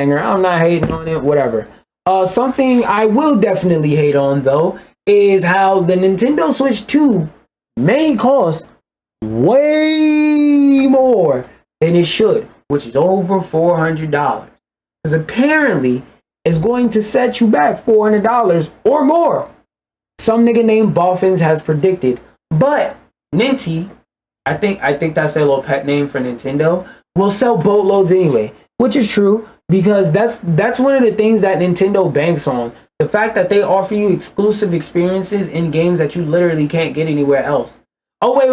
And I'm not hating on it, whatever. Something I will definitely hate on, though, is how the Nintendo Switch 2 may cost way more than it should, which is over $400. Because apparently, it's going to set you back $400 or more. Some nigga named Boffins has predicted. But Ninty, I think that's their little pet name for Nintendo, will sell boatloads anyway, which is true. Because that's one of the things that Nintendo banks on. The fact that they offer you exclusive experiences in games that you literally can't get anywhere else. Oh, wait.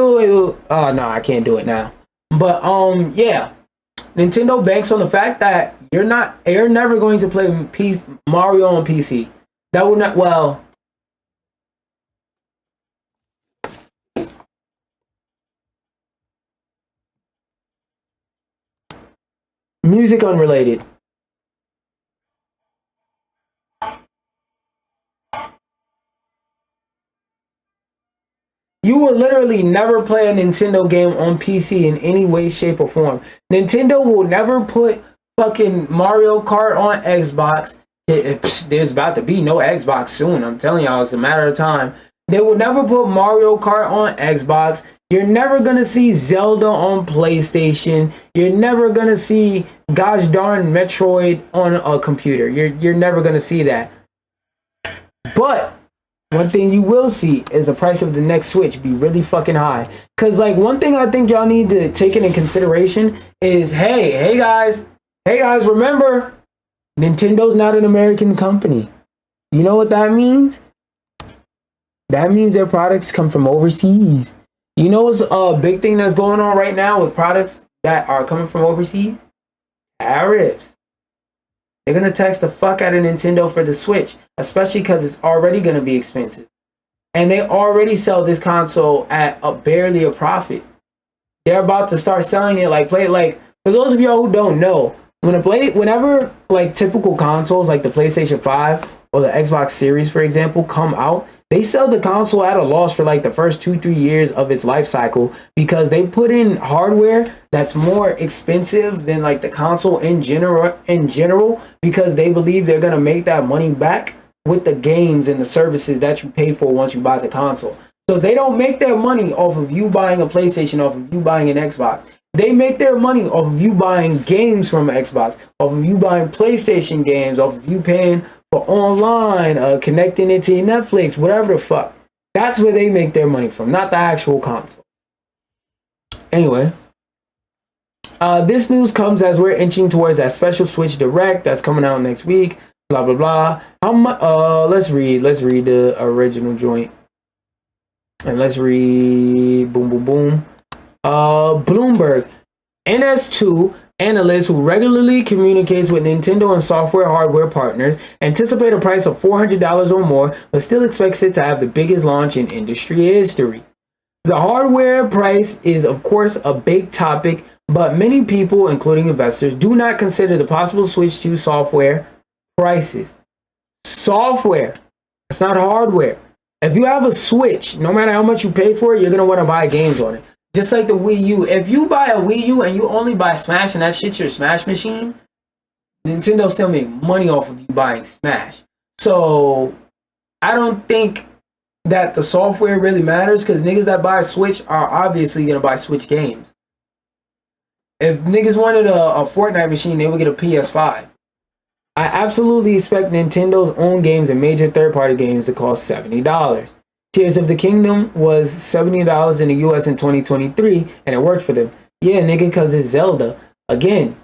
Oh, no, I can't do it now. But, yeah. Nintendo banks on the fact that you're never going to play Mario on PC. That would not, well... Music unrelated. You will literally never play a Nintendo game on PC in any way, shape, or form. Nintendo will never put fucking Mario Kart on Xbox. There's about to be no Xbox soon. I'm telling y'all, it's a matter of time. They will never put Mario Kart on Xbox. You're never going to see Zelda on PlayStation. You're never going to see gosh darn Metroid on a computer. You're never going to see that. But one thing you will see is the price of the next Switch be really fucking high. Because, like, one thing I think y'all need to take into consideration is, hey guys, remember, Nintendo's not an American company. You know what that means? That means their products come from overseas. You know what's a big thing that's going on right now with products that are coming from overseas? Tariffs. They're going to tax the fuck out of Nintendo for the Switch, especially because it's already going to be expensive. And they already sell this console at barely a profit. They're about to start selling it like for those of y'all who don't know, whenever like typical consoles like the PlayStation 5 or the Xbox Series, for example, come out, they sell the console at a loss for like the first 2-3 years of its life cycle because they put in hardware that's more expensive than like the console in general because they believe they're going to make that money back with the games and the services that you pay for once you buy the console. So they don't make their money off of you buying a PlayStation, off of you buying an Xbox. They make their money off of you buying games from Xbox, off of you buying PlayStation games, off of you paying for online, connecting it to Netflix, whatever the fuck. That's where they make their money from, not the actual console. Anyway, this news comes as we're inching towards that special Switch Direct that's coming out next week. Blah blah blah. How much? Let's read the original joint, and let's read boom. Bloomberg, NS2 analyst who regularly communicates with Nintendo and software hardware partners, anticipate a price of $400 or more, but still expects it to have the biggest launch in industry history. The hardware price is, of course, a big topic, but many people, including investors, do not consider the possible switch to software prices. Software. It's not hardware. If you have a Switch, no matter how much you pay for it, you're going to want to buy games on it. Just like the Wii U. If you buy a Wii U and you only buy Smash and that shit's your Smash machine, Nintendo still make money off of you buying Smash. So I don't think that the software really matters because niggas that buy Switch are obviously going to buy Switch games. If niggas wanted a Fortnite machine, they would get a PS5. I absolutely expect Nintendo's own games and major third-party games to cost $70. Tears of the Kingdom was $70 in the US in 2023, and it worked for them. Yeah, nigga, because it's Zelda. Again,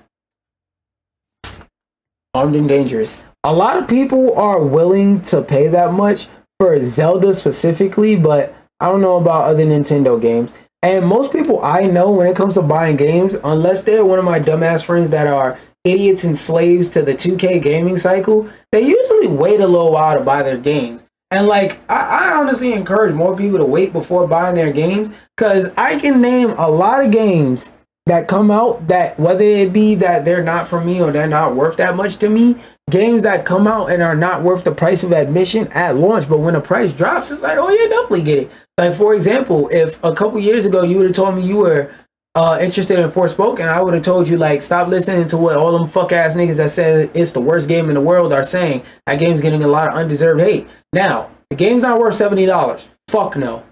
Armed and Dangerous. A lot of people are willing to pay that much for Zelda specifically, but I don't know about other Nintendo games. And most people I know when it comes to buying games, unless they're one of my dumbass friends that are idiots and slaves to the 2K gaming cycle, they usually wait a little while to buy their games. And like, I honestly encourage more people to wait before buying their games, because I can name a lot of games that come out that, whether it be that they're not for me or they're not worth that much to me, games that come out and are not worth the price of admission at launch, but when the price drops, it's like, oh yeah, definitely get it. Like, for example, if a couple years ago you would have told me you were interested in Forspoken, I would have told you, like, stop listening to what all them fuck ass niggas that said it's the worst game in the world are saying. That game's getting a lot of undeserved hate. Now, the game's not worth $70. Fuck no.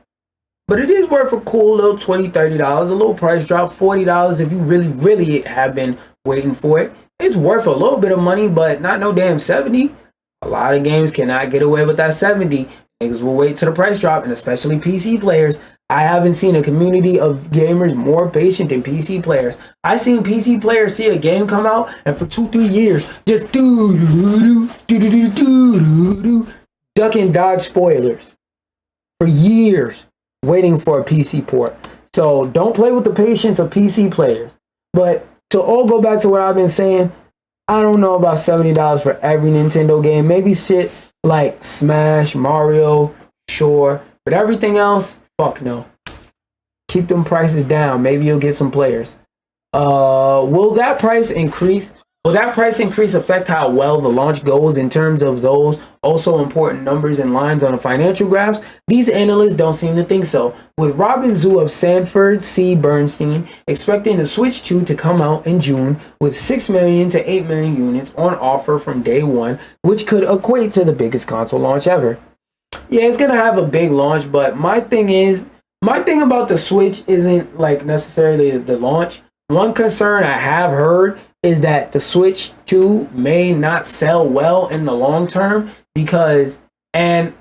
But it is worth a cool little $20, $30, a little price drop, $40 if you really, really have been waiting for it. It's worth a little bit of money, but not no damn 70. A lot of games cannot get away with that 70. Niggas will wait till the price drop, and especially PC players. I haven't seen a community of gamers more patient than PC players. I seen PC players see a game come out, and for 2-3 years, just duck and dodge spoilers for years, waiting for a PC port. So don't play with the patience of PC players. But to all go back to what I've been saying, I don't know about $70 for every Nintendo game. Maybe shit like Smash, Mario, sure. But everything else, fuck no. Keep them prices down. Maybe you'll get some players. Will that price increase? Will that price increase affect how well the launch goes in terms of those also important numbers and lines on the financial graphs? These analysts don't seem to think so, with Robin Zhu of Sanford C. Bernstein expecting the Switch 2 to come out in June with 6 million to 8 million units on offer from day one, which could equate to the biggest console launch ever. Yeah, it's going to have a big launch, but my thing about the Switch isn't like necessarily the launch. One concern I have heard is that the Switch 2 may not sell well in the long term because, and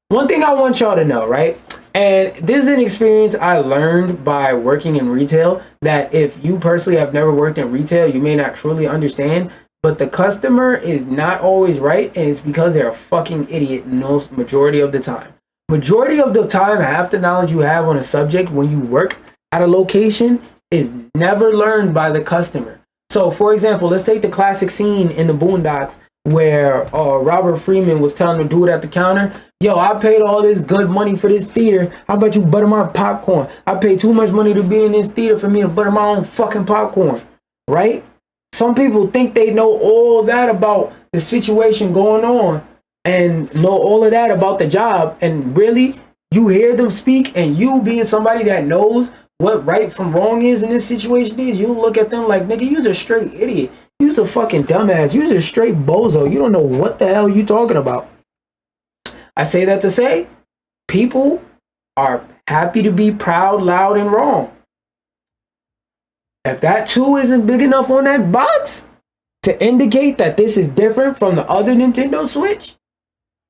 one thing I want y'all to know, right? And this is an experience I learned by working in retail, that if you personally have never worked in retail, you may not truly understand, but the customer is not always right, and it's because they're a fucking idiot majority of the time. Majority of the time, half the knowledge you have on a subject when you work at a location is never learned by the customer. So, for example, let's take the classic scene in the Boondocks where Robert Freeman was telling the dude at the counter, yo, I paid all this good money for this theater. How about you butter my popcorn? I paid too much money to be in this theater for me to butter my own fucking popcorn, right? Some people think they know all that about the situation going on and know all of that about the job. And really, you hear them speak, and you being somebody that knows what right from wrong is in this situation is, you look at them like, nigga, you's a straight idiot. You's a fucking dumbass. You's a straight bozo. You don't know what the hell you talking about. I say that to say, people are happy to be proud, loud, and wrong. If that 2 isn't big enough on that box to indicate that this is different from the other Nintendo Switch,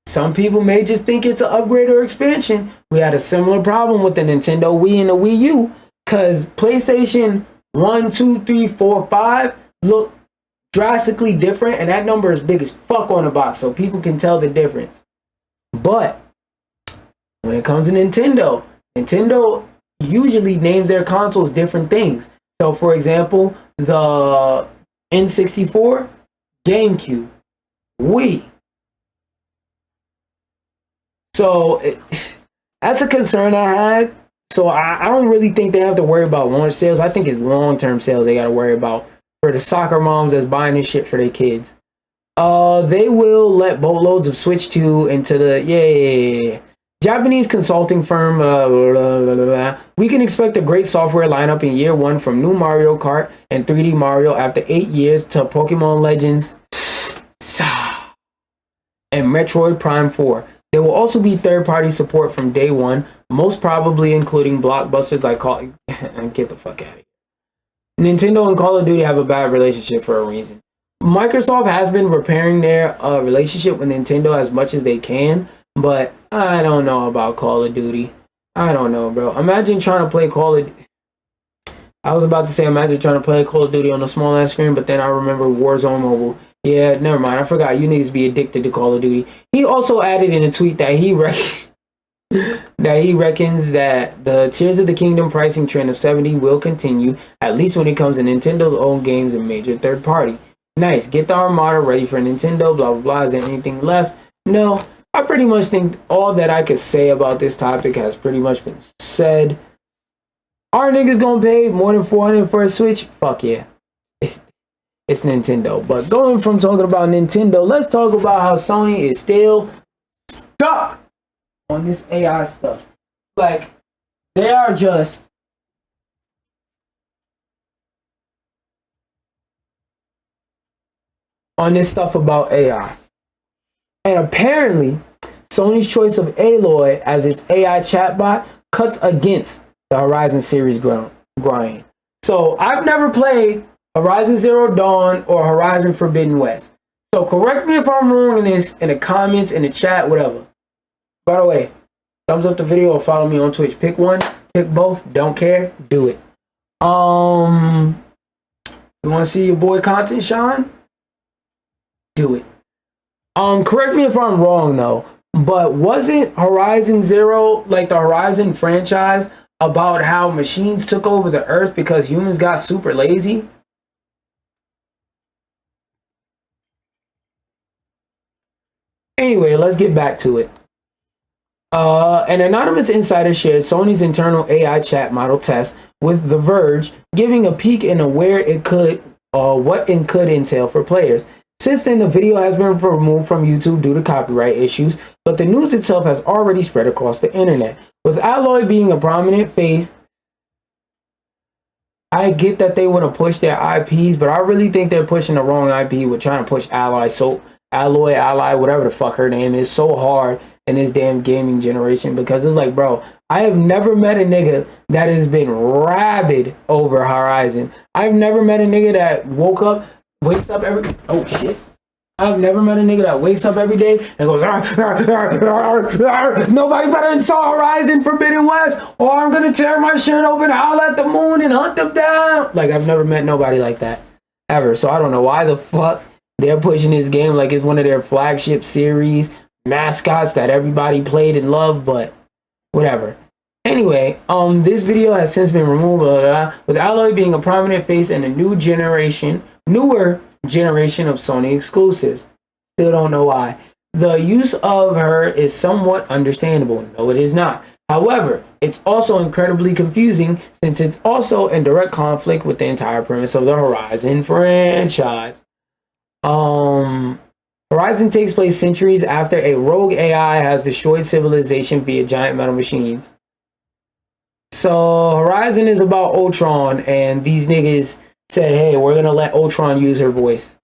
some people may just think it's an upgrade or expansion. We had a similar problem with the Nintendo Wii and the Wii U, because PlayStation 1, 2, 3, 4, 5 look drastically different, and that number is big as fuck on the box, so people can tell the difference. But when it comes to Nintendo, Nintendo usually names their consoles different things. So, for example, the N64, GameCube, Wii. So that's a concern I had. So I don't really think they have to worry about launch sales. I think it's long-term sales they got to worry about for the soccer moms that's buying this shit for their kids. They will let boatloads of Switch 2 into the Japanese consulting firm. We can expect a great software lineup in year 1 from new Mario Kart and 3D Mario after 8 years to Pokemon Legends and Metroid Prime 4. There will also be third-party support from day one, most probably including blockbusters like get the fuck out of here. Nintendo and Call of Duty have a bad relationship for a reason. Microsoft has been repairing their relationship with Nintendo as much as they can, but I don't know about Call of Duty. I don't know, bro. Imagine trying to play Call of... I was about to say imagine trying to play Call of Duty on a small ass screen, but then I remember Warzone Mobile. Yeah, never mind. I forgot. You niggas be addicted to Call of Duty. He also added in a tweet that he reckons that the Tears of the Kingdom pricing trend of 70 will continue, at least when it comes to Nintendo's own games and major third party. Nice. Get the Armada ready for Nintendo. Blah, blah, blah. Is there anything left? No. I pretty much think all that I could say about this topic has pretty much been said. Are niggas gonna pay more than $400 for a Switch? Fuck yeah. It's Nintendo. But going from talking about Nintendo, let's talk about how Sony is still stuck on this AI stuff. Like, they are just on this stuff about AI. And apparently, Sony's choice of Aloy as its AI chatbot cuts against the Horizon series grind. So I've never played Horizon Zero Dawn or Horizon Forbidden West. So correct me if I'm wrong in this in the comments, in the chat, whatever. By the way, thumbs up the video or follow me on Twitch. Pick one, pick both, don't care, do it. You want to see your boy Qaptain shine? Do it. Correct me if I'm wrong though, but wasn't Horizon Zero, like the Horizon franchise, about how machines took over the earth because humans got super lazy? Anyway, let's get back to it. An anonymous insider shared Sony's internal AI chat model test with The Verge, giving a peek into where it could, what it could entail for players. Since then, the video has been removed from YouTube due to copyright issues, but the news itself has already spread across the internet. With Aloy being a prominent face, I get that they want to push their IPs, but I really think they're pushing the wrong IP with trying to push Aloy, whatever the fuck her name is, so hard in this damn gaming generation, because it's like, bro, I have never met a nigga that has been rabid over Horizon. I've never met a nigga that wakes up every, oh shit. I've never met a nigga that wakes up every day and goes, nobody better install Horizon Forbidden West, or I'm gonna tear my shit open, howl at the moon and hunt them down. Like, I've never met nobody like that ever. So I don't know why the fuck they're pushing this game like it's one of their flagship series mascots that everybody played and loved, but whatever. Anyway, this video has since been removed, with Aloy being a prominent face in a newer generation of Sony exclusives. Still don't know why. The use of her is somewhat understandable. No, it is not. However, it's also incredibly confusing since it's also in direct conflict with the entire premise of the Horizon franchise. Horizon takes place centuries after a rogue AI has destroyed civilization via giant metal machines. So Horizon is about Ultron, and these niggas said, hey, we're gonna let Ultron use her voice.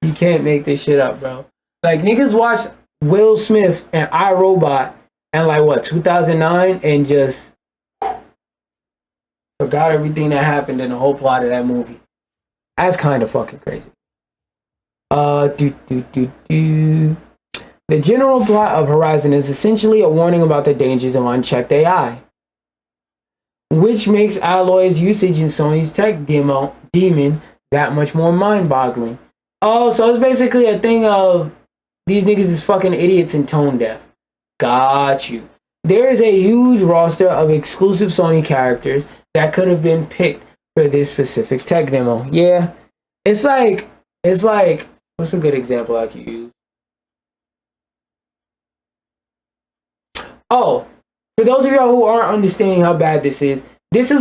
You can't make this shit up, bro. Like, niggas watched Will Smith and iRobot and like what, 2009, and just forgot everything that happened in the whole plot of that movie. That's kind of fucking crazy. The general plot of Horizon is essentially a warning about the dangers of unchecked AI, which makes Aloy's usage in Sony's tech demon that much more mind-boggling. Oh, so it's basically a thing of these niggas is fucking idiots and tone deaf. Got you. There is a huge roster of exclusive Sony characters that could have been picked for this specific tech demo. Yeah, it's like, what's a good example I could use? Oh, for those of y'all who aren't understanding how bad this is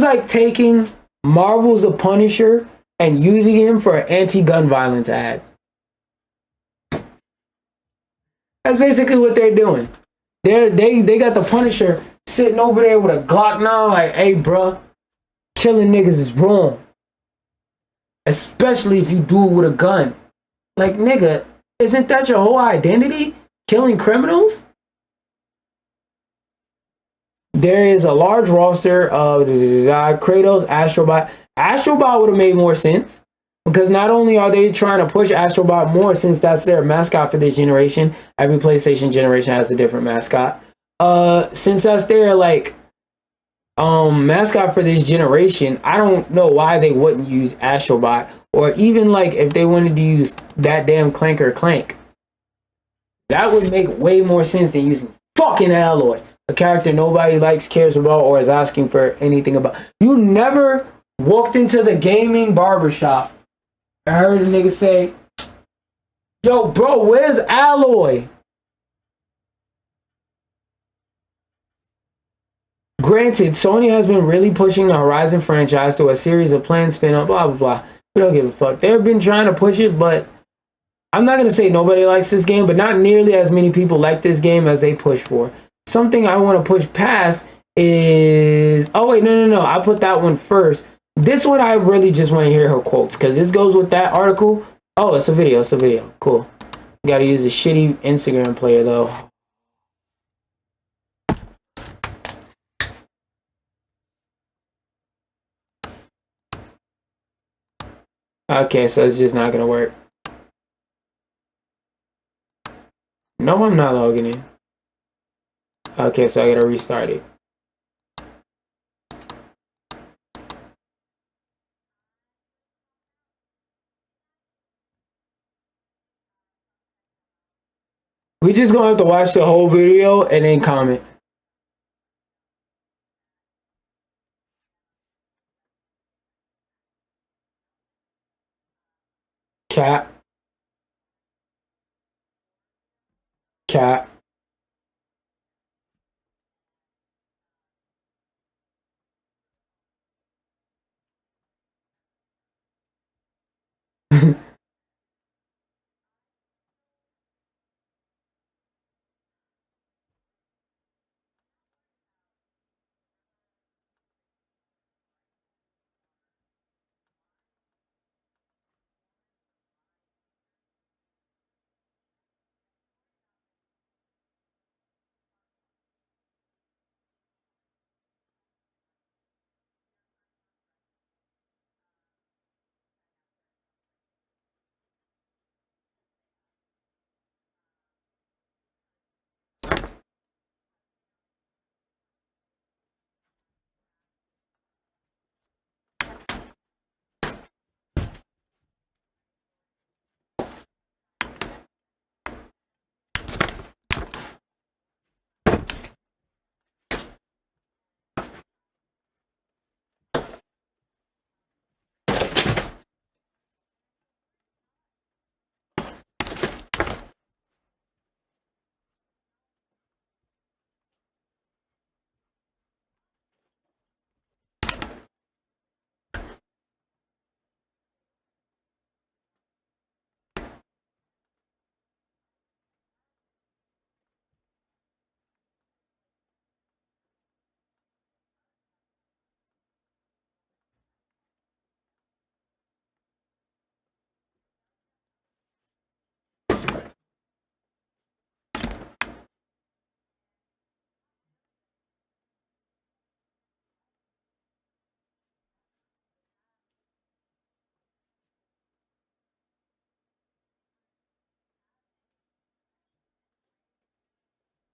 like taking Marvel's The Punisher and using him for an anti-gun violence ad. That's basically what they're doing. They got the Punisher sitting over there with a Glock 9 like, hey, bruh, killing niggas is wrong. Especially if you do it with a gun. Like, nigga, isn't that your whole identity? Killing criminals? There is a large roster of Kratos, Astrobot. Astrobot would have made more sense, because not only are they trying to push Astrobot more, since that's their mascot for this generation. Every PlayStation generation has a different mascot. Since that's their like mascot for this generation, I don't know why they wouldn't use Astrobot, or even like if they wanted to use that damn Clanker Clank. That would make way more sense than using fucking Aloy, a character nobody likes, cares about, or is asking for anything about. You never walked into the gaming barbershop and heard a nigga say, yo, bro, where's Aloy? Granted, Sony has been really pushing the Horizon franchise through a series of planned spin-off, blah, blah, blah. We don't give a fuck. They've been trying to push it, but I'm not going to say nobody likes this game, but not nearly as many people like this game as they push for. Something I want to push past is, oh wait, no, I put that one first. This one I really just want to hear her quotes because this goes with that article. Oh, it's a video. Cool. Gotta use a shitty Instagram player though. Okay, so it's just not gonna work. No, I'm not logging in. Okay, so I gotta restart it. We just gonna have to watch the whole video and then comment. Cap.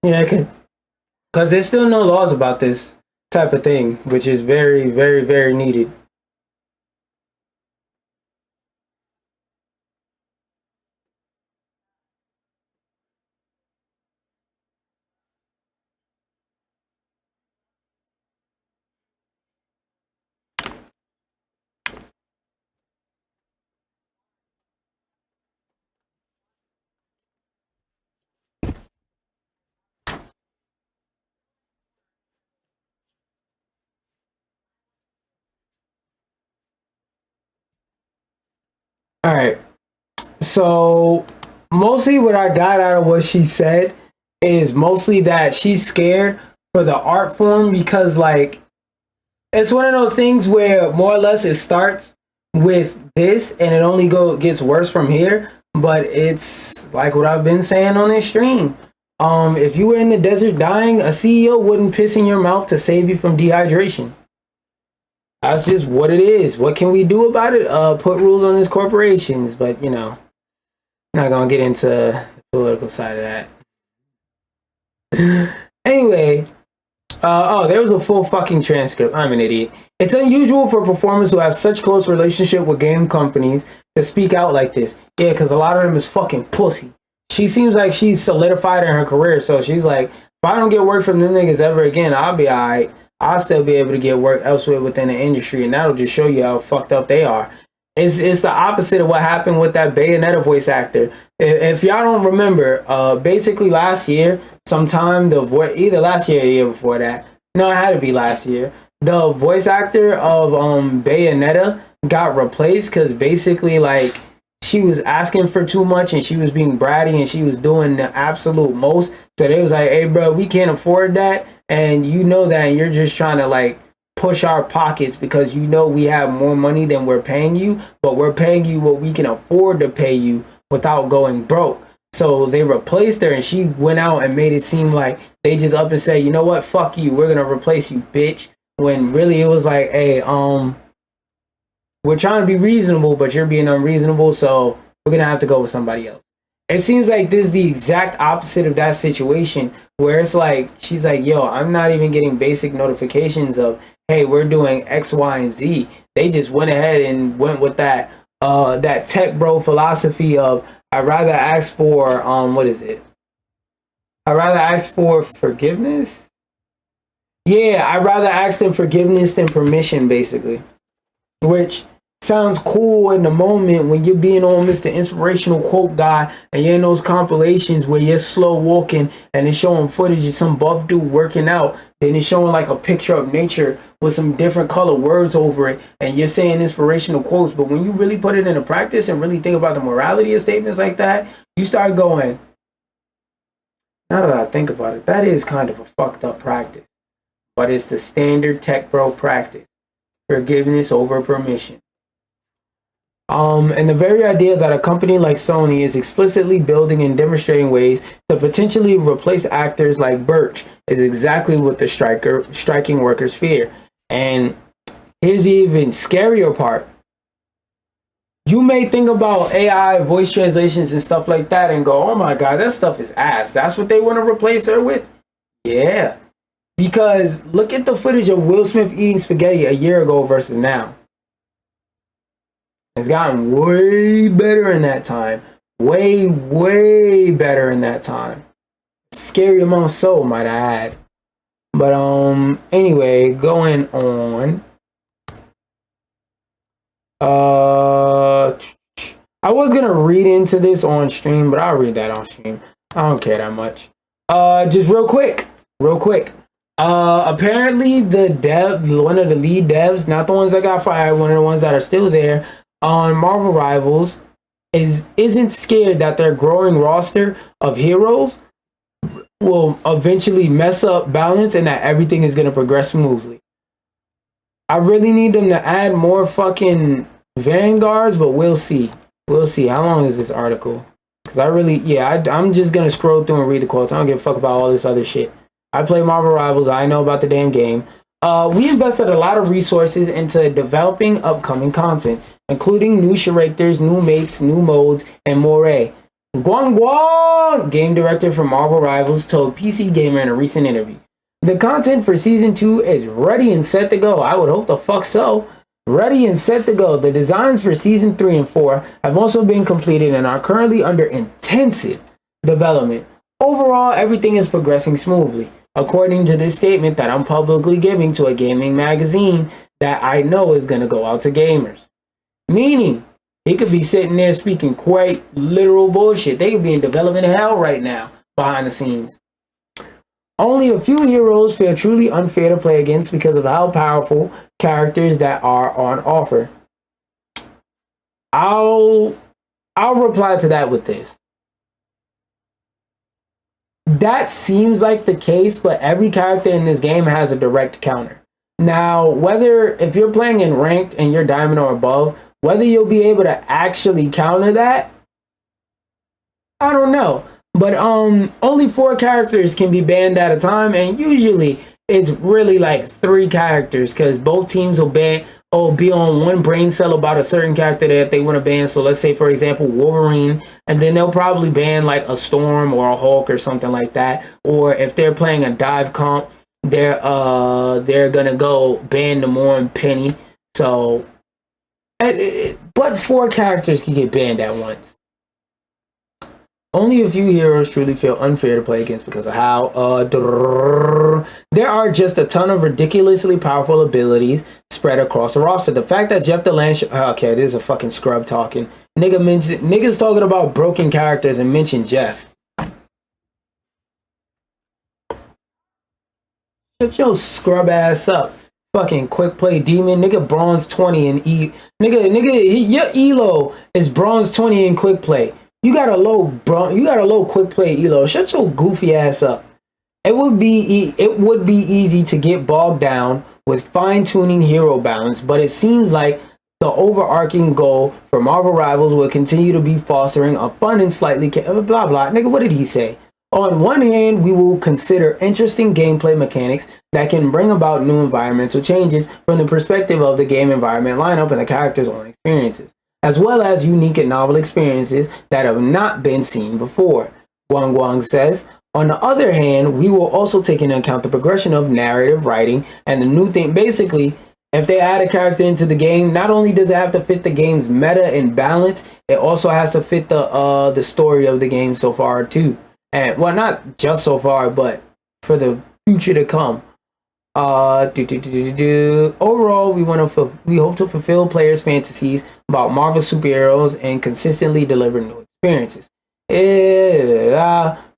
Yeah, because there's still no laws about this type of thing, which is very, very, very needed. All right. So mostly what I got out of what she said is mostly that she's scared for the art form because like it's one of those things where more or less it starts with this and it only gets worse from here. But it's like what I've been saying on this stream. If you were in the desert dying, a CEO wouldn't piss in your mouth to save you from dehydration. That's just what it is. What can we do about it? Put rules on these corporations, but you know, not gonna get into the political side of that. Anyway, oh, there was a full fucking transcript. I'm an idiot. It's unusual for performers who have such close relationship with game companies to speak out like this. Yeah, because a lot of them is fucking pussy. She seems like she's solidified in her career, so she's like, if I don't get work from them niggas ever again, I'll be alright. I'll still be able to get work elsewhere within the industry, and that'll just show you how fucked up they are. It's the opposite of what happened with that Bayonetta voice actor. If y'all don't remember, basically last year, sometime either last year or the year before that. No, it had to be last year. The voice actor of Bayonetta got replaced because basically like she was asking for too much and she was being bratty and she was doing the absolute most. So they was like, hey bro, we can't afford that. and you know that, and you're just trying to like push our pockets because you know we have more money than we're paying you, but we're paying you what we can afford to pay you without going broke. So they replaced her, and she went out and made it seem like they just up and said, you know what, fuck you, we're gonna replace you, bitch. When really it was like, hey, we're trying to be reasonable, but you're being unreasonable, so we're gonna have to go with somebody else. It seems like this is the exact opposite of that situation where it's like, she's like, yo, I'm not even getting basic notifications of, hey, we're doing X, Y, and Z. They just went ahead and went with that that tech bro philosophy of, I'd rather ask for what is it? I'd rather ask for forgiveness. Yeah, I'd rather ask them forgiveness than permission, basically. Which sounds cool in the moment when you're being on Mr. Inspirational Quote guy and you're in those compilations where you're slow walking and it's showing footage of some buff dude working out. Then it's showing like a picture of nature with some different color words over it, and you're saying inspirational quotes. But when you really put it into practice and really think about the morality of statements like that, you start going, now that I think about it, that is kind of a fucked up practice. But it's the standard tech bro practice. Forgiveness over permission. And the very idea that a company like Sony is explicitly building and demonstrating ways to potentially replace actors like Birch is exactly what the striking workers fear. And here's the even scarier part. You may think about AI, voice translations and stuff like that and go, oh my God, that stuff is ass. That's what they want to replace her with? Yeah. Because look at the footage of Will Smith eating spaghetti a year ago versus now. It's gotten way better in that time. Way, way better in that time. Scary amount so, might I add. But anyway, going on. I was gonna read into this on stream, but I'll read that on stream. I don't care that much. Just real quick. Apparently one of the lead devs, not the ones that got fired, one of the ones that are still there on Marvel Rivals, isn't scared that their growing roster of heroes will eventually mess up balance and that everything is going to progress smoothly. I really need them to add more fucking Vanguards, but we'll see. We'll see. How long is this article? Because I'm just going to scroll through and read the quotes. I don't give a fuck about all this other shit. I play Marvel Rivals. I know about the damn game. We invested a lot of resources into developing upcoming content, including new characters, new maps, new modes, and more. Guang Guang, game director for Marvel Rivals, told PC Gamer in a recent interview. The content for Season 2 is ready and set to go. I would hope the fuck so. Ready and set to go. The designs for Season 3 and 4 have also been completed and are currently under intensive development. Overall, everything is progressing smoothly, according to this statement that I'm publicly giving to a gaming magazine that I know is going to go out to gamers. Meaning, he could be sitting there speaking quite literal bullshit. They could be in development hell right now, behind the scenes. Only a few heroes feel truly unfair to play against because of how powerful characters that are on offer. I'll reply to that with this. That seems like the case, but every character in this game has a direct counter. Now, if you're playing in ranked and you're diamond or above, whether you'll be able to actually counter that, I don't know. But only 4 characters can be banned at a time, and usually it's really like 3 characters because both teams will be on one brain cell about a certain character that they want to ban. So let's say, for example, Wolverine, and then they'll probably ban like a Storm or a Hulk or something like that. Or if they're playing a dive comp, they're gonna go ban Namor and Penny. So, but 4 characters can get banned at once. Only a few heroes truly feel unfair to play against because of how there are just a ton of ridiculously powerful abilities spread across the roster. The fact that Jeff the Land okay, this is a fucking scrub talking. Niggas talking about broken characters and mention Jeff. Shut your scrub ass up. Fucking quick play demon. Nigga bronze 20 in your elo is bronze 20 in quick play. You got a low quick play elo. Shut your goofy ass up. it would be easy to get bogged down with fine-tuning hero balance, but it seems like the overarching goal for Marvel Rivals will continue to be fostering a fun and slightly blah blah. Nigga, what did he say? On one hand, we will consider interesting gameplay mechanics that can bring about new environmental changes from the perspective of the game environment lineup and the character's own experiences, as well as unique and novel experiences that have not been seen before. Guang Guang says, on the other hand, we will also take into account the progression of narrative writing and the new thing. Basically, if they add a character into the game, not only does it have to fit the game's meta and balance, it also has to fit the story of the game so far too. And well, not just so far, but for the future to come. Overall, we hope to fulfill players' fantasies about Marvel superheroes and consistently deliver new experiences.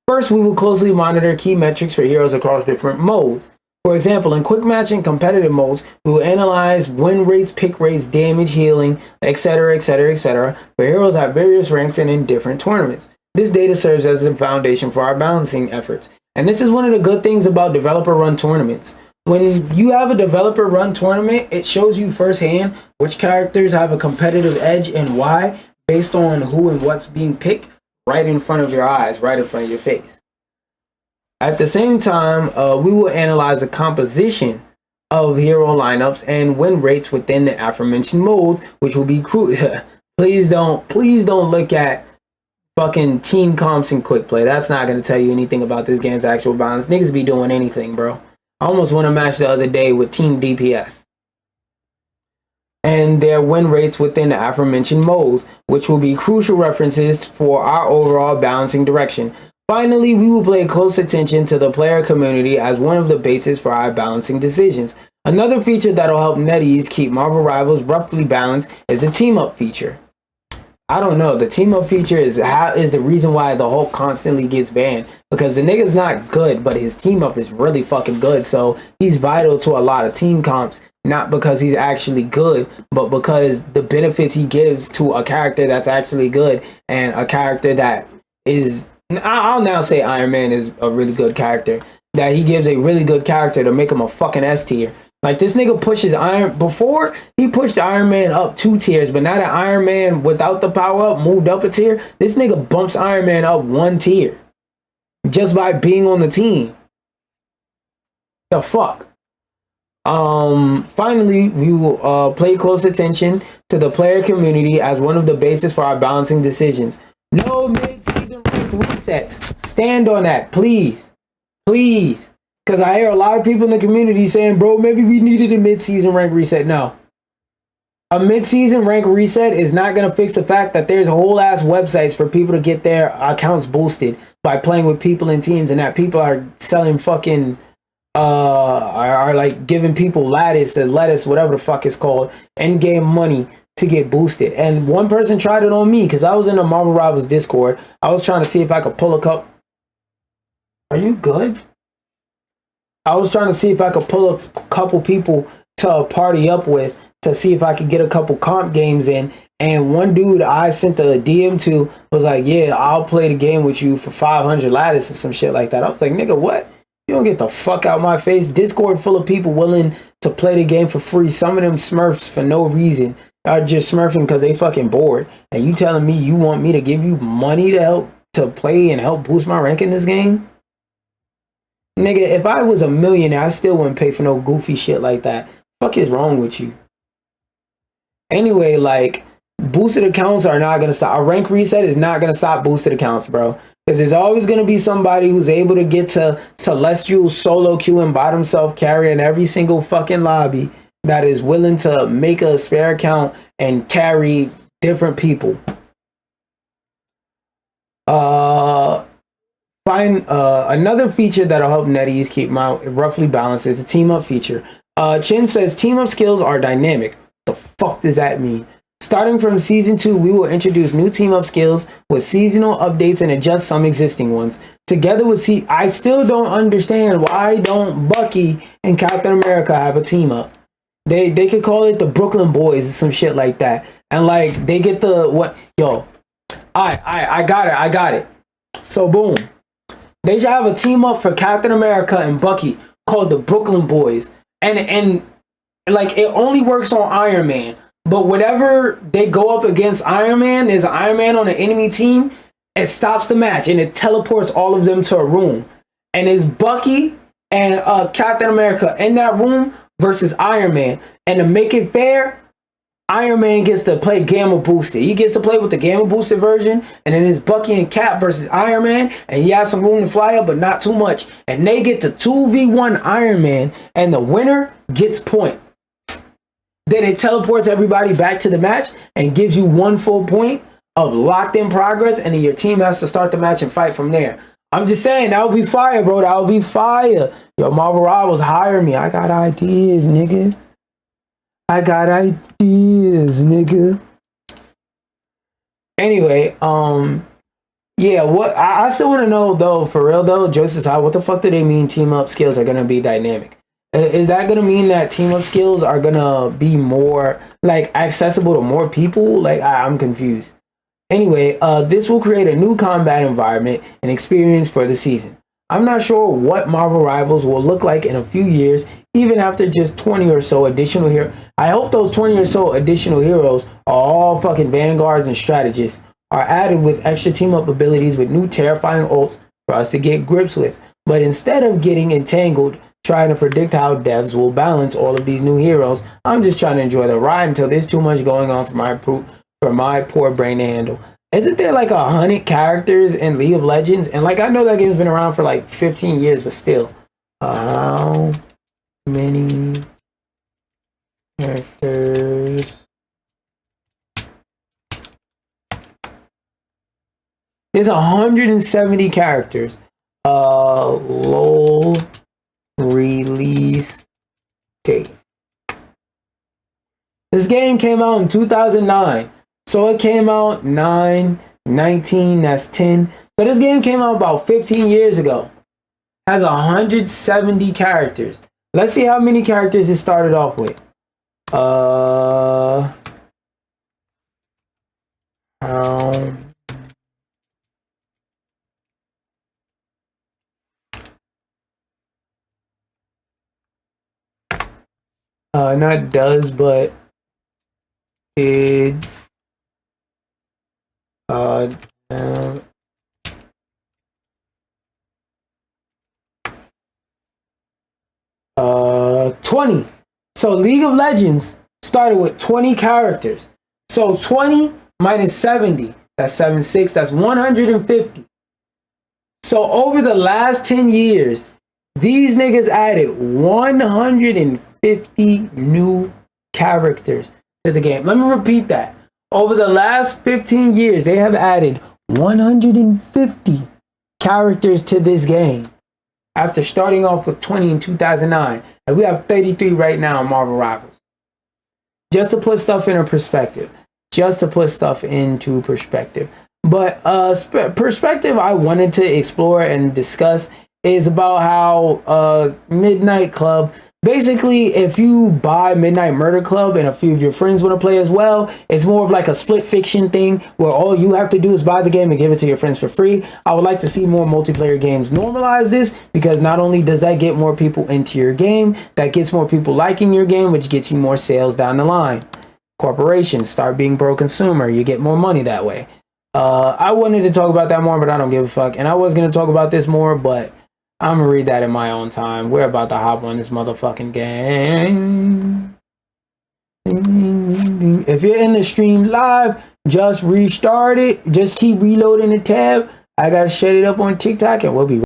First, we will closely monitor key metrics for heroes across different modes. For example, in quick match and competitive modes, we will analyze win rates, pick rates, damage, healing, etc., etc., etc. for heroes at various ranks and in different tournaments. This data serves as the foundation for our balancing efforts. And this is one of the good things about developer-run tournaments. When you have a developer-run tournament, it shows you firsthand which characters have a competitive edge and why, based on who and what's being picked right in front of your eyes, right in front of your face. At the same time, we will analyze the composition of hero lineups and win rates within the aforementioned modes, which will be crucial. Please don't look at fucking team comps and quick play. That's not going to tell you anything about this game's actual balance. Niggas be doing anything, bro. I almost won a match the other day with team DPS. And their win rates within the aforementioned modes, which will be crucial references for our overall balancing direction. Finally, we will pay close attention to the player community as one of the bases for our balancing decisions. Another feature that'll help NetEase keep Marvel Rivals roughly balanced is the team-up feature. I don't know. The team-up feature is the reason why the Hulk constantly gets banned. Because the nigga's not good, but his team-up is really fucking good. So he's vital to a lot of team comps. Not because he's actually good, but because the benefits he gives to a character that's actually good. And a character that is... I'll now say Iron Man is a really good character. That he gives a really good character to make him a fucking S tier. Like, this nigga pushes before he pushed Iron Man up 2 tiers, but now that Iron Man without the power up moved up a tier, this nigga bumps Iron Man up 1 tier. Just by being on the team. The fuck? Finally, we will pay close attention to the player community as one of the bases for our balancing decisions. No mid-season ranked resets. Stand on that, please. Please. Because I hear a lot of people in the community saying, bro, maybe we needed a mid-season rank reset. No. A mid-season rank reset is not going to fix the fact that there's whole ass websites for people to get their accounts boosted by playing with people in teams, and that people are selling fucking, are like giving people lettuce, whatever the fuck it's called, end-game money to get boosted. And one person tried it on me because I was in the Marvel Rivals Discord. I was trying to see if I could pull a cup. Are you good? I was trying to see if I could pull a couple people to party up with to see if I could get a couple comp games in. And one dude I sent a DM to was like, yeah, I'll play the game with you for 500 lattice and some shit like that. I was like, nigga, what? You don't get the fuck out my face. Discord full of people willing to play the game for free. Some of them smurfs for no reason are just smurfing because they fucking bored. And you telling me you want me to give you money to help to play and help boost my rank in this game? Nigga, if I was a millionaire, I still wouldn't pay for no goofy shit like that. Fuck is wrong with you? Anyway, like, boosted accounts are not going to stop. A rank reset is not going to stop boosted accounts, bro. Because there's always going to be somebody who's able to get to Celestial solo queuing by himself, carrying every single fucking lobby, that is willing to make a spare account and carry different people. Another feature that'll help NetEase keep my roughly balanced is the team up feature. Chin says team up skills are dynamic. The fuck does that mean? Starting from season 2, we will introduce new team up skills with seasonal updates and adjust some existing ones. Together with I still don't understand why don't Bucky and Captain America have a team up. They could call it the Brooklyn Boys or some shit like that. And like they get the what? Yo, I got it. So boom. They should have a team up for Captain America and Bucky called the Brooklyn Boys. And like, it only works on Iron Man. But whenever they go up against Iron Man, there's an Iron Man on the enemy team. It stops the match and it teleports all of them to a room. And it's Bucky and Captain America in that room versus Iron Man. And to make it fair, Iron Man gets to play Gamma Boosted. He gets to play with the Gamma Boosted version. And then it's Bucky and Cap versus Iron Man. And he has some room to fly up, but not too much. And they get to 2v1 Iron Man. And the winner gets point. Then it teleports everybody back to the match and gives you 1 full point of locked in progress. And then your team has to start the match and fight from there. I'm just saying, that would be fire, bro. That would be fire. Yo, Marvel Rivals, hire me. I got ideas, nigga. I got ideas, nigga. Anyway, yeah, what I still want to know, though, for real, though, jokes aside, what the fuck do they mean team up skills are going to be dynamic? Is that going to mean that team up skills are going to be more, like, accessible to more people? Like, I'm confused. Anyway, this will create a new combat environment and experience for the season. I'm not sure what Marvel Rivals will look like in a few years, even after just 20 or so additional heroes. I hope those 20 or so additional heroes are all fucking vanguards and strategists, are added with extra team up abilities with new terrifying ults for us to get grips with. But instead of getting entangled trying to predict how devs will balance all of these new heroes, I'm just trying to enjoy the ride until there's too much going on for my poor brain to handle. Isn't there like 100 characters in League of Legends? And like, I know that game's been around for like 15 years, but still, how many characters? There's 170 characters. LOL release date. This game came out in 2009. So it came out 9/19, that's 10. So this game came out about 15 years ago. Has 170 characters. Let's see how many characters it started off with. Not does, but did 20. So League of Legends started with 20 characters. So 20 minus 70, that's 76, that's 150. So over the last 10 years, these niggas added 150 new characters to the game. Let me repeat that. Over the last 15 years, they have added 150 characters to this game after starting off with 20 in 2009. And we have 33 right now in Marvel Rivals. Just to put stuff into perspective. But perspective I wanted to explore and discuss is about how Midnight Club, basically, if you buy Midnight Murder Club and a few of your friends want to play as well, it's more of like a split fiction thing where all you have to do is buy the game and give it to your friends for free. I would like to see more multiplayer games normalize this, because not only does that get more people into your game, that gets more people liking your game, which gets you more sales down the line. Corporations start being pro-consumer. You get more money that way. I wanted to talk about that more, but I don't give a fuck. And I was going to talk about this more, but I'm going to read that in my own time. We're about to hop on this motherfucking game. If you're in the stream live, just restart it. Just keep reloading the tab. I got to shut it up on TikTok, and we'll be